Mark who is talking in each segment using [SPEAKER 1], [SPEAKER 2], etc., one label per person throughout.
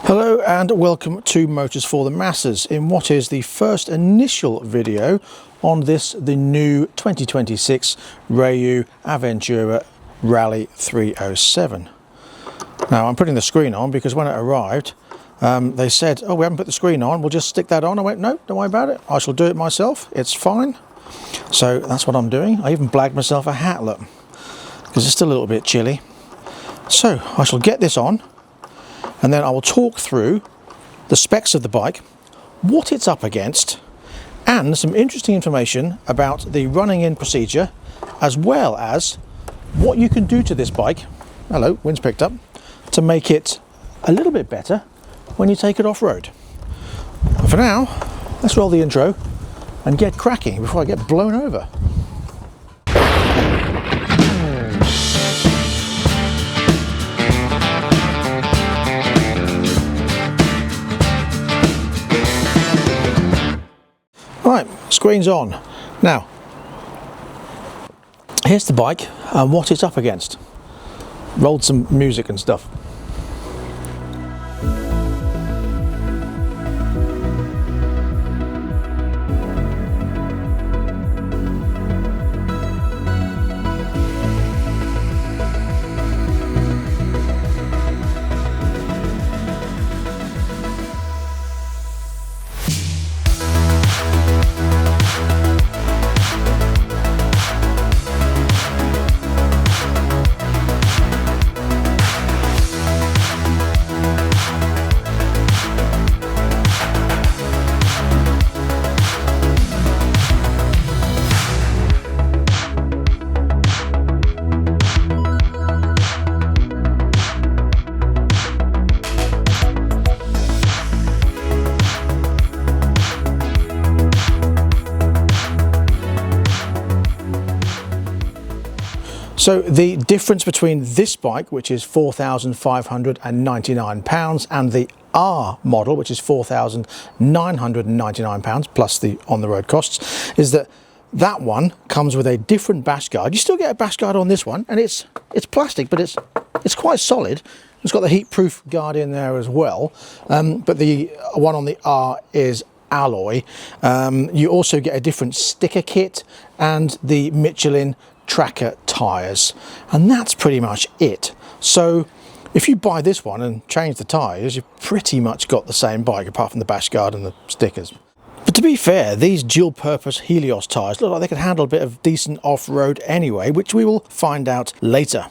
[SPEAKER 1] Hello and welcome to Motors for the Masses in what is the first initial video on the new 2026 Rieju Aventura Rally 307. Now I'm putting the screen on because when it arrived they said, oh, we haven't put the screen on, we'll just stick that on. I went, no, don't worry about it, I shall do it myself, it's fine. So that's what I'm doing. I even blagged myself a hat, look, because it's still a little bit chilly. So I shall get this on and then I will talk through the specs of the bike, what it's up against, and some interesting information about the running in procedure, as well as what you can do to this bike, hello, wind's picked up, to make it a little bit better when you take it off-road. But for now, let's roll the intro and get cracking before I get blown over. Right, screen's on. Now, here's the bike and what it's up against. Rolled some music and stuff. So the difference between this bike, which is £4,599, and the R model, which is £4,999 plus the on-the-road costs, is that that one comes with a different bash guard. You still get a bash guard on this one, and it's plastic, but it's quite solid. It's got the heat-proof guard in there as well, but the one on the R is alloy. You also get a different sticker kit and the Michelin tracker tyres, and that's pretty much it. So if you buy this one and change the tyres, you've pretty much got the same bike apart from the bash guard and the stickers. But to be fair, these dual purpose Helios tyres look like they could handle a bit of decent off-road anyway, which we will find out later.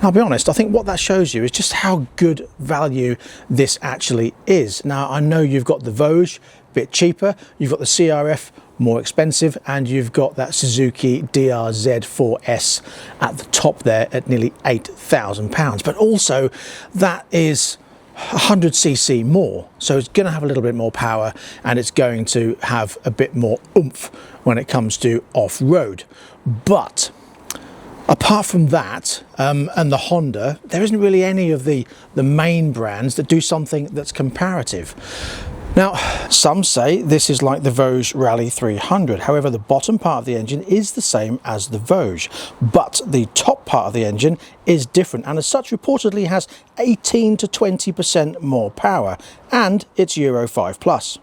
[SPEAKER 1] I'll be honest, I think what that shows you is just how good value this actually is. Now I know you've got the Vosges, a bit cheaper, you've got the CRF, more expensive, and you've got that Suzuki DRZ4S at the top there at nearly £8,000, but also that is 100cc more, so it's going to have a little bit more power and it's going to have a bit more oomph when it comes to off-road. But apart from that and the Honda, there isn't really any of the main brands that do something that's comparative. Now, some say this is like the Rieju Rally 300. However, the bottom part of the engine is the same as the Vosges, but the top part of the engine is different, and as such reportedly has 18 to 20% more power, and it's Euro 5+.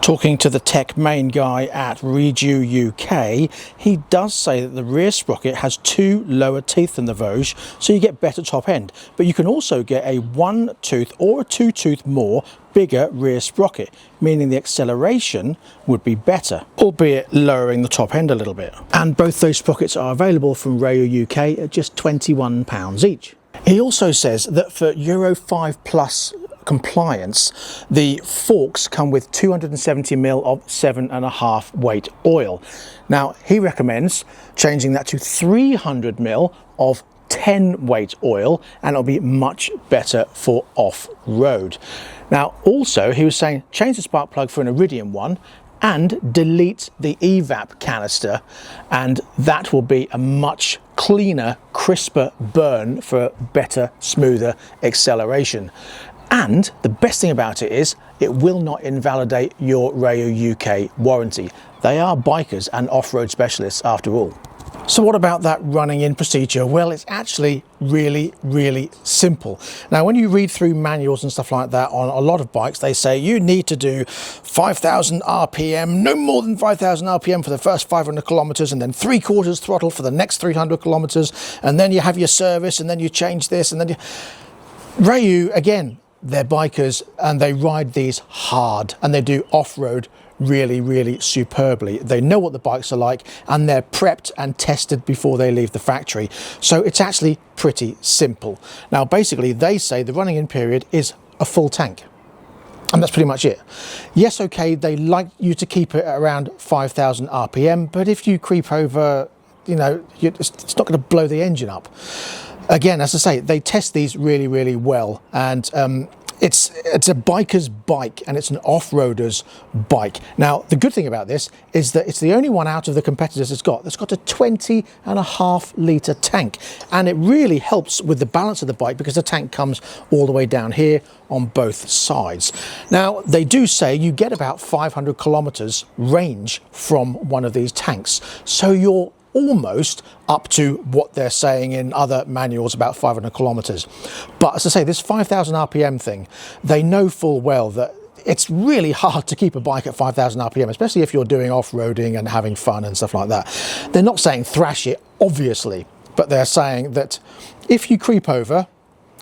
[SPEAKER 1] Talking to the tech main guy at Rieju UK, he does say that the rear sprocket has 2 lower teeth than the Vosges, so you get better top end, but you can also get a 1-tooth or a 2-tooth more bigger rear sprocket, meaning the acceleration would be better, albeit lowering the top end a little bit. And both those sprockets are available from Rieju UK at just £21 each. He also says that for Euro 5+ compliance, the forks come with 270ml of 7.5 weight oil. Now he recommends changing that to 300ml of 10 weight oil, and it'll be much better for off-road. Now also he was saying change the spark plug for an iridium one and delete the evap canister, and that will be a much cleaner, crisper burn for better, smoother acceleration. And the best thing about it is it will not invalidate your Rieju UK warranty. They are bikers and off-road specialists after all. So what about that running in procedure? Well, it's actually really, really simple. Now, when you read through manuals and stuff like that on a lot of bikes, they say you need to do 5,000 RPM, no more than 5,000 RPM for the first 500 kilometers, and then 3/4 throttle for the next 300 kilometers, and then you have your service, and then you change this, and then you... Rieju, again, they're bikers, and they ride these hard, and they do off-road really, really superbly. They know what the bikes are like, and they're prepped and tested before they leave the factory. So it's actually pretty simple. Now, basically, they say the running in period is a full tank. And that's pretty much it. Yes, okay, they like you to keep it at around 5,000 RPM, but if you creep over, you know, it's not going to blow the engine up. Again, as I say, they test these really, really well, and it's a biker's bike, and it's an off-roader's bike. Now, the good thing about this is that it's the only one out of the competitors that's got a 20.5 litre tank, and it really helps with the balance of the bike because the tank comes all the way down here on both sides. Now, they do say you get about 500 kilometers range from one of these tanks, so you're almost up to what they're saying in other manuals about 500 kilometers. But as I say, this 5,000 RPM thing, they know full well that it's really hard to keep a bike at 5,000 RPM, especially if you're doing off-roading and having fun and stuff like that. They're not saying thrash it, obviously, but they're saying that if you creep over,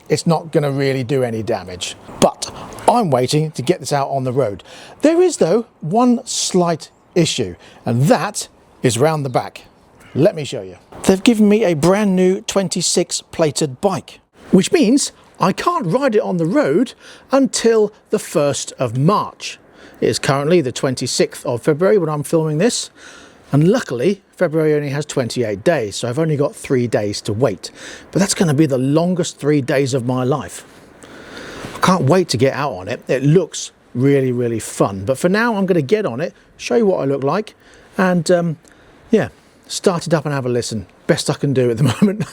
[SPEAKER 1] it's not going to really do any damage. But I'm waiting to get this out on the road. There is, though, one slight issue, and that is round the back. Let me show you. They've given me a brand new 26 plated bike, which means I can't ride it on the road until the 1st of March. It is currently the 26th of February when I'm filming this, and luckily February only has 28 days, so I've only got 3 days to wait. But that's going to be the longest 3 days of my life. I can't wait to get out on it. It looks really, really fun. But for now, I'm going to get on it, show you what I look like, and yeah, start it up and have a listen. Best I can do at the moment.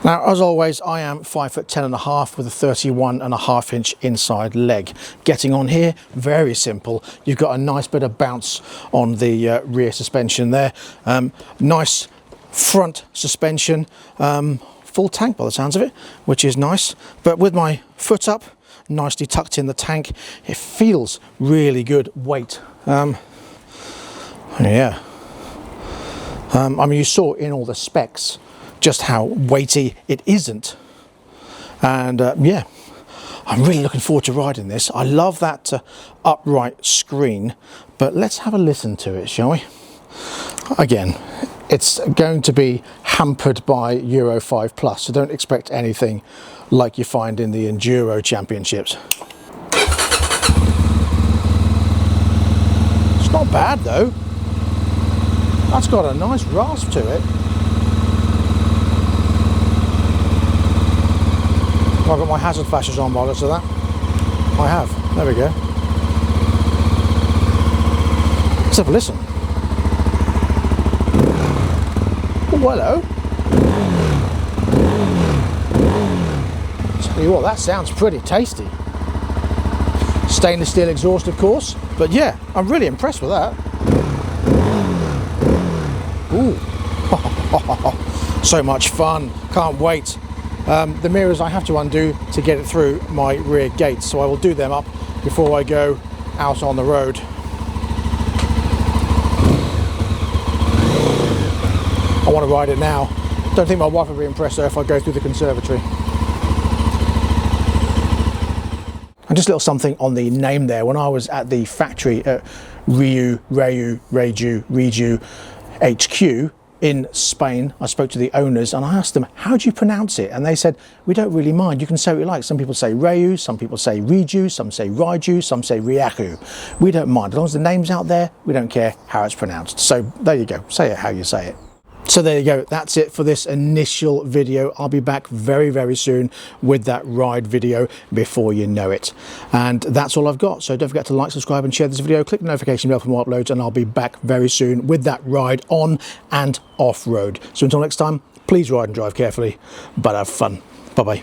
[SPEAKER 1] Now, as always, I am 5'10.5" with a 31.5 inch inside leg. Getting on here, very simple. You've got a nice bit of bounce on the rear suspension there. Nice front suspension, full tank by the sounds of it, which is nice. But with my foot up, nicely tucked in the tank, it feels really good weight. Yeah. I mean, you saw in all the specs just how weighty it isn't, and yeah, I'm really looking forward to riding this. I love that upright screen, but let's have a listen to it, shall we? Again, it's going to be hampered by Euro 5 Plus, so don't expect anything like you find in the Enduro Championships. It's not bad though. That's got a nice rasp to it. I've got my hazard flashes on by the looks of that. I have. There we go. Let's have a listen. Oh, hello. Tell you what, that sounds pretty tasty. Stainless steel exhaust, of course, but yeah, I'm really impressed with that. Ooh, so much fun, can't wait. The mirrors I have to undo to get it through my rear gates, so I will do them up before I go out on the road. I want to ride it now. Don't think my wife will be impressed though if I go through the conservatory. And just a little something on the name there. When I was at the factory at Rieju HQ in Spain, I spoke to the owners and I asked them, how do you pronounce it? And they said, we don't really mind, you can say what you like. Some people say Rieju, some people say Rieju, some say Rieju, some say Rieju. We don't mind, as long as the name's out there, we don't care how it's pronounced. So there you go, say it how you say it. So there you go, that's it for this initial video. I'll be back very, very soon with that ride video before you know it. And that's all I've got. So don't forget to like, subscribe and share this video. Click the notification bell for more uploads and I'll be back very soon with that ride on and off road. So until next time, please ride and drive carefully, but have fun. Bye-bye.